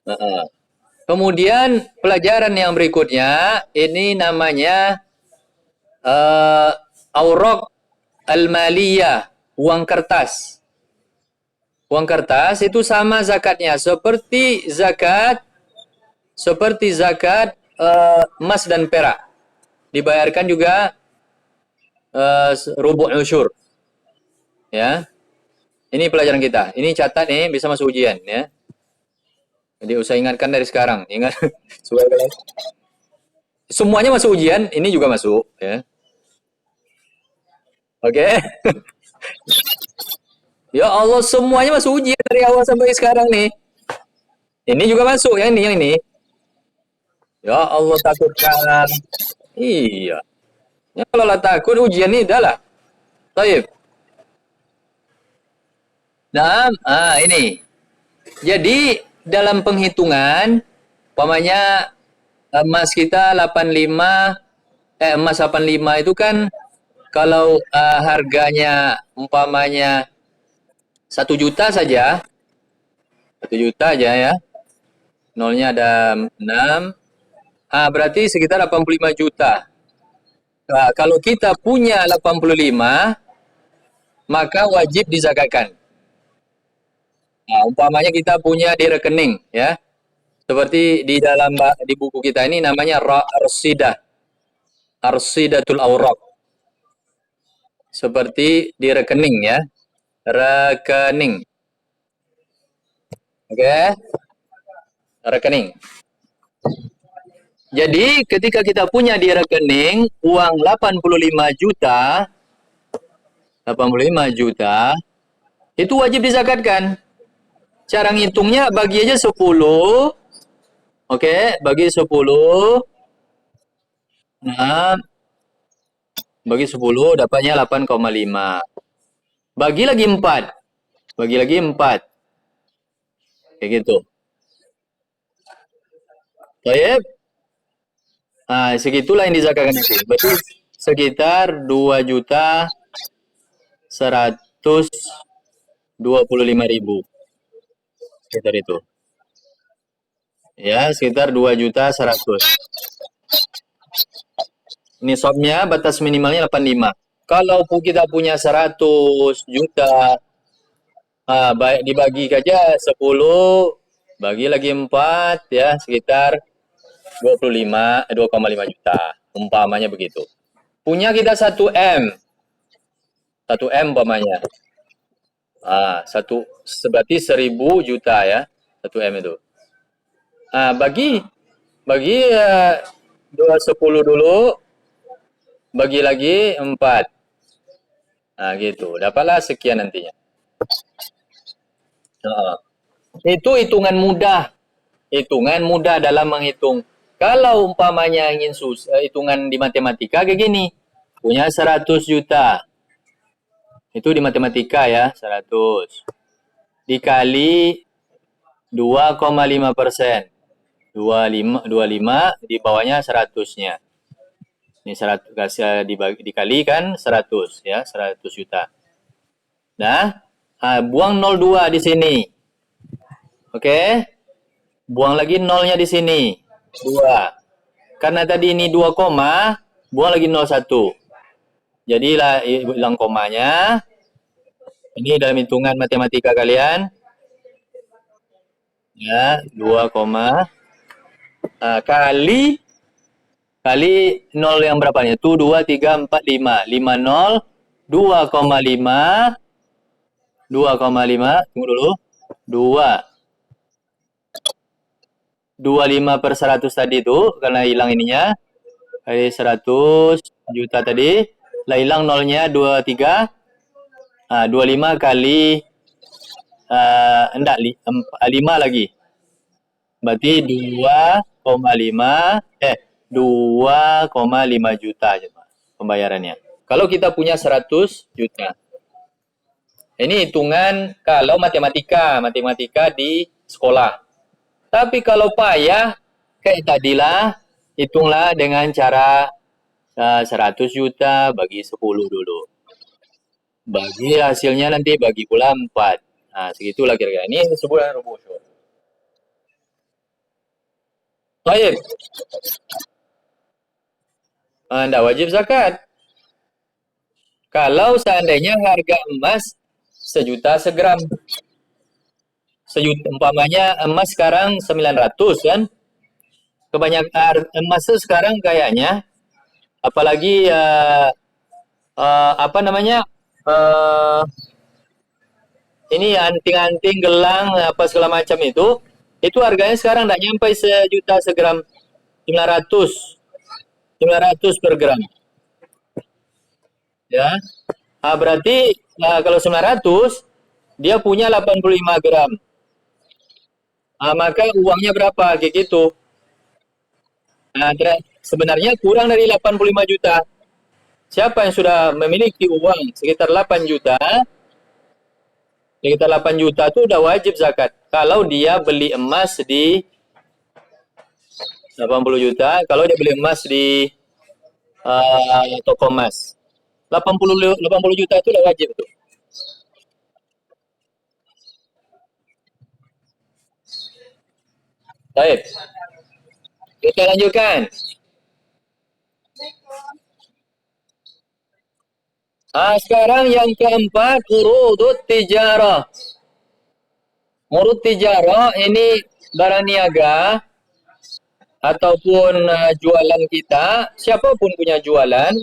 Heeh. Kemudian pelajaran yang berikutnya ini namanya uh, aurok al-maliyah, uang kertas. Uang kertas itu sama zakatnya seperti zakat emas dan perak. Dibayarkan juga rubu' usyur, ya. Ini pelajaran kita. Ini catat nih, bisa masuk ujian, ya. Jadi usah ingatkan dari sekarang. Ingat semuanya masuk ujian, ini juga masuk, ya. Oke. Okay? Ya Allah, semuanya masuk ujian dari awal sampai sekarang nih. Ini juga masuk, yang ini. Ya Allah, takutkan. Iya. Ya kalau lah takut ujian ini dah lah. Baik. Nah, ini. Jadi dalam penghitungan, umpamanya emas kita 85, emas 85 itu kan kalau harganya umpamanya 1 juta saja, 1 juta aja ya, nolnya ada 6, berarti sekitar 85 juta. Nah, kalau kita punya 85, maka wajib dizakatkan. Nah, umpamanya kita punya di rekening, ya, seperti di dalam di buku kita ini namanya arsidah, arsidatul awraq, seperti di rekening ya, rekening, oke, okay? Rekening. Jadi ketika kita punya di rekening uang 85 juta, 85 juta, itu wajib dizakatkan. Cara ngitungnya bagi aja 10, oke, okay? Bagi 10, nah, bagi 10 dapatnya 8,5. Bagi lagi 4, bagi lagi 4, kayak gitu. Baik, segitulah yang dizakatkan itu. Berarti sekitar 2.125.000. Sekitar itu. Ya, sekitar 2.100.000. Nisabnya batas minimalnya 85. Kalau kita punya 100 juta, baik dibagi aja 10, bagi lagi 4, ya, sekitar 2,5 juta. Umpamanya begitu. Punya kita 1 M. 1 M umpamanya. Berarti 1.000 juta ya. 1 M itu. Bagi 10 dulu, bagi lagi 4. Gitu. Dapatlah sekian nantinya. Itu hitungan mudah. Hitungan mudah dalam menghitung. Kalau umpamanya ingin hitungan di matematika kayak gini. Punya 100 juta. Itu di matematika ya, 100. Dikali 2,5%. 25 di bawahnya 100-nya. Ini 100 dikalikan 100 ya, 100 juta. Nah, buang 02 di sini. Oke? Buang lagi nolnya di sini. 2. Karena tadi ini 2 koma, buang lagi 01. Jadi hilang komanya. Ini dalam hitungan matematika kalian. Ya, 2 koma kali nol yang berapanya? Itu 2, 3, 4, 5. 5 nol, 2,5. 2,5, tunggu dulu. 2. 25/100 tadi itu, karena hilang ininya. Kali 100 juta tadi. Lah hilang nolnya 23. 25 kali, enggak, 5 lagi. Berarti 2,5 juta aja pembayarannya. Kalau kita punya 100 juta. Ini hitungan kalau matematika di sekolah. Tapi kalau payah, kayak tadilah, hitunglah dengan cara 100 juta bagi 10 dulu. Bagi hasilnya nanti bagi pula 4. Segitulah kira-kira. Ini sebuah rumus. Baik. Anda wajib zakat. Kalau seandainya harga emas 1 juta segram. Sejuta, umpamanya emas sekarang 900 kan. Kebanyakan emas sekarang kayaknya, apalagi apa namanya, uh, ini anting-anting, gelang, apa segala macam itu harganya sekarang tidak nyampe 1 juta segram, 900 900 per gram. Ya, berarti kalau 900 dia punya 85 gram. Maka uangnya berapa kayak gitu. Sebenarnya kurang dari 85 juta. Siapa yang sudah memiliki uang sekitar 8 juta, sekitar 8 juta itu udah wajib zakat. Kalau dia beli emas di 80 juta, kalau dia beli emas di toko emas. 80 juta itu udah wajib tuh. Baik. Kita lanjutkan. Sekarang yang keempat, urudut tijarah. Urud tijarah ini barang niaga ataupun jualan kita, siapapun punya jualan,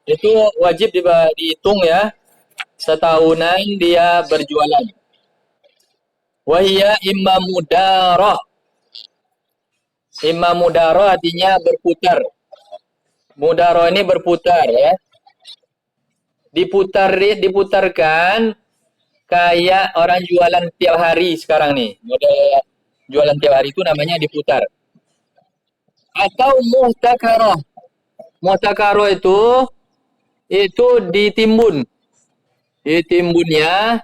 itu wajib dihitung ya, setahunan dia berjualan. Wahia imma mudarah. Imma mudarah artinya berputar. Mudarah ini berputar ya. Diputarkan kayak orang jualan tiap hari sekarang nih. Model jualan tiap hari itu namanya diputar. Atau muhtakarah. Muhtakarah itu ditimbun. Ditimbunnya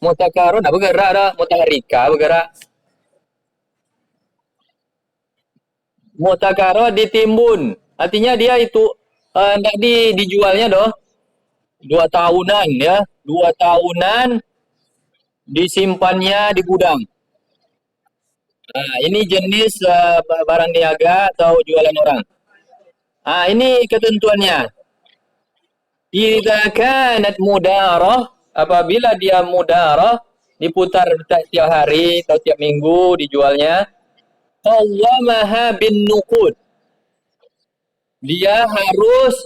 muhtakarah enggak bergerak dah, mutaharika bergerak. Muhtakarah ditimbun. Artinya dia itu enggak dijualnya doh. 2 tahunan ya. 2 tahunan disimpannya di gudang. Ini jenis barang niaga atau jualan orang. Ini ketentuannya. Idza kanat mudarah, apabila dia mudarah, diputar tiap hari atau tiap minggu dijualnya, qawwamaha bin nuqud. Dia harus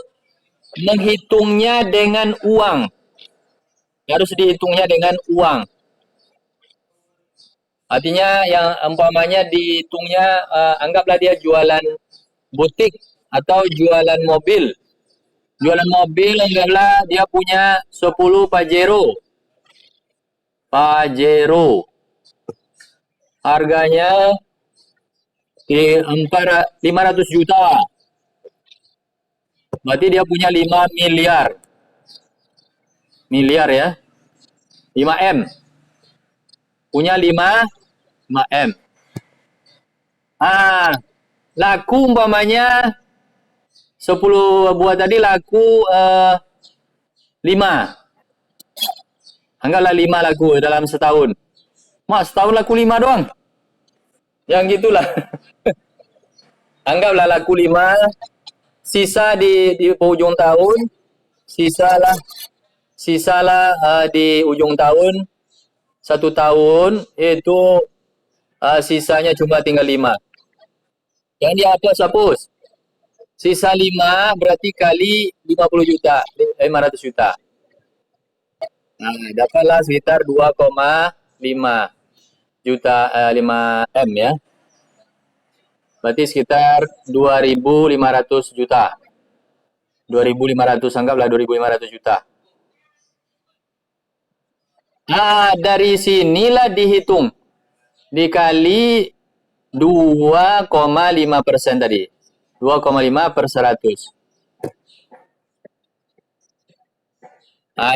menghitungnya dengan uang. Harus dihitungnya dengan uang. Artinya yang umpamanya dihitungnya, anggaplah dia jualan butik atau jualan mobil. Jualan mobil anggaplah dia punya 10 Pajero. Pajero. Harganya 500 juta. Berarti dia punya 5 miliar. Miliar ya. 5M. Punya 5M. Laku umpamanya 10 buah tadi laku 5. Anggaplah 5 laku dalam setahun. Mas, setahun laku 5 doang. Yang gitulah. Anggaplah laku 5, sisa di ujung tahun, sisalah di ujung tahun, 1 tahun itu sisanya cuma tinggal 5. Yang dihapus. Sisa 5 berarti kali 50 juta, 500 juta. Dapatlah sekitar 2,5 juta 5M ya. Berarti sekitar 2.500 juta. 2.500, anggaplah 2.500 juta. Dari sinilah dihitung. Dikali 2,5% tadi. 2,5 per 100.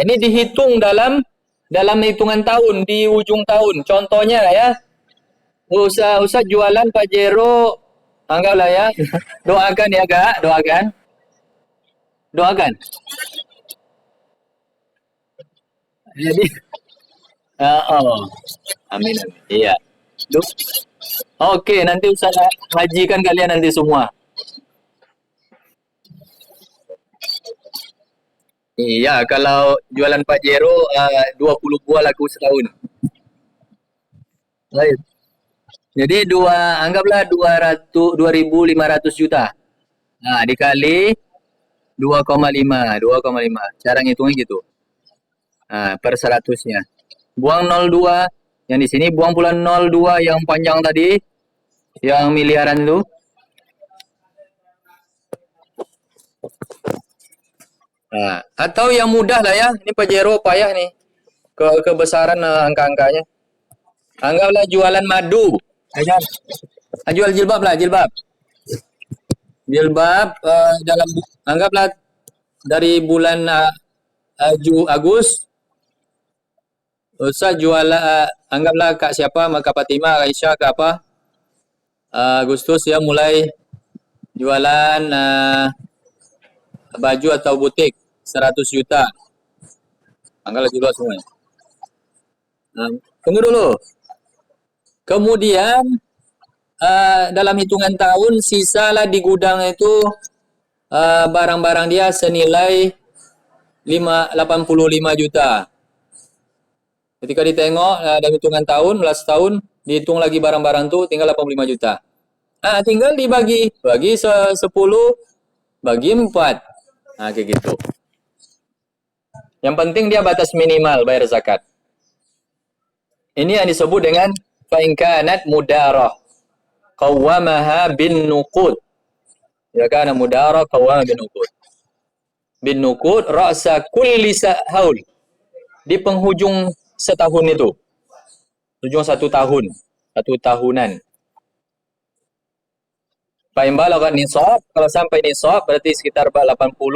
Ini dihitung dalam hitungan tahun, di ujung tahun. Contohnya ya, usah jualan Pajero, anggaplah ya. Doakan ya Kak, doakan. Jadi, amin. Iya. Du- Oke, nanti saya hajikan kalian nanti semua. Iya, kalau jualan Pajero 20 buah laku setahun. Baik. Jadi anggaplah 2.500 juta. Nah, dikali 2,5. Cara ngitungnya gitu. Nah, per 100-nya. Buang 0,2, yang di sini buang pula 0,2 yang panjang tadi, yang miliaran itu. Nah, atau yang mudah lah ya. Ini Pajero payah nih. Kebesaran angka-angkanya. Anggaplah jualan madu. Ya kan? Jual jilbab lah, jilbab. Jilbab anggaplah dari bulan Agus, Ustaz jual anggaplah Kak siapa, Kak Fatimah, Aisyah, Kak apa, Agustus ya mulai jualan baju atau butik 100 juta. Anggaplah jual semua. Nah, tunggu dulu. Kemudian dalam hitungan tahun sisalah di gudang itu barang-barang dia senilai 85 juta. Ketika ditengok dalam hitungan tahun, belas tahun, dihitung lagi barang-barang tuh tinggal 85 juta. Tinggal bagi 10, bagi 4. Nah, kayak gitu. Yang penting dia batas minimal bayar zakat. Ini yang disebut dengan fa'inkanat mudarah. Qawwamaha bin nuqud. Ya kan, mudarah qawwamaha bin nuqud. Bin nuqud ra'sa kulli haul. Di penghujung setahun itu. Ujung 1 tahun. 1 tahunan. Paling balagat nisab, kalau sampai nisab berarti sekitar 80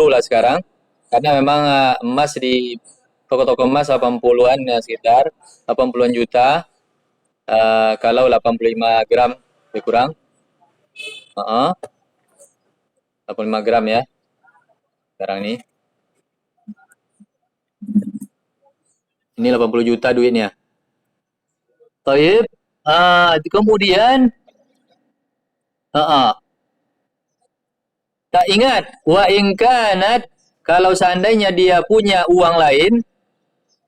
lah sekarang. Karena memang emas di toko-toko emas 80-an ya sekitar 80-an juta. Kalau 85 gram lebih kurang. 85 gram ya. Sekarang ini. Ini 80 juta duitnya. Taib. Kemudian tak ingat wa ingkanat kalau seandainya dia punya uang lain,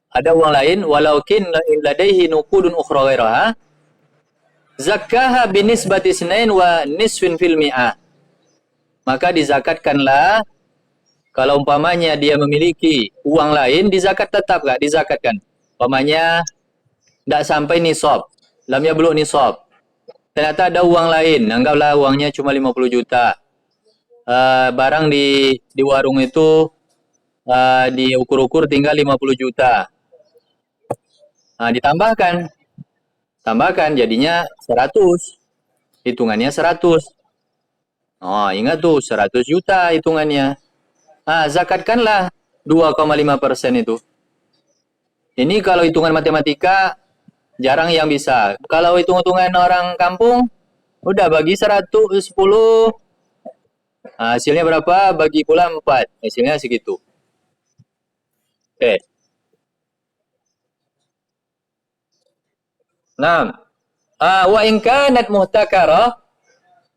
ada uang lain, walaukin ladaihi nuqudun ukhra ghairaha, zakkaha binisbati isnain wa nisfin fil mi'ah. Maka dizakatkanlah kalau umpamanya dia memiliki uang lain, dizakat tetap gak? Dizakatkan. Umpamanya tidak sampai nisab, lam yablugh nisab. Ternyata ada uang lain, anggaplah uangnya cuma 50 juta. Barang di warung itu diukur-ukur tinggal 50 juta. Tambahkan jadinya 100. Hitungannya 100. Ingat tuh 100 juta hitungannya. Zakatkanlah 2,5% itu. Ini kalau hitungan matematika jarang yang bisa. Kalau hitung-hitungan orang kampung udah bagi 110. Hasilnya berapa? Bagi pula 4. Hasilnya segitu. Oke. Nah, wa in kanat muhtakarah,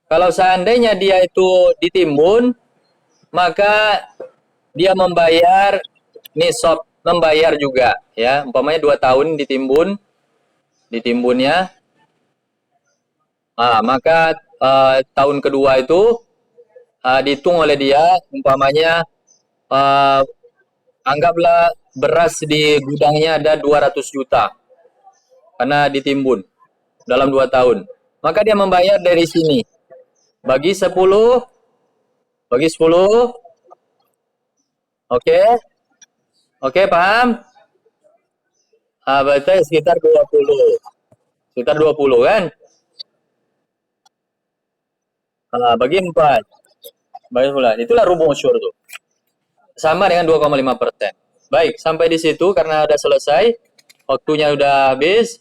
kalau seandainya dia itu ditimbun, maka dia membayar nisab, membayar juga ya. Umpamanya 2 tahun ditimbunnya, maka tahun kedua itu dihitung oleh dia, umpamanya anggaplah beras di gudangnya ada 200 juta karena ditimbun dalam 2 tahun. Maka dia membayar dari sini. Bagi 10. Oke. Oke, paham? Berarti sekitar 20. Sekitar 20 kan? Bagi 4. Bagi bulan. Itulah rubuh usyur tuh. Sama dengan 2,5%. Baik, sampai di situ karena udah selesai. Waktunya udah habis.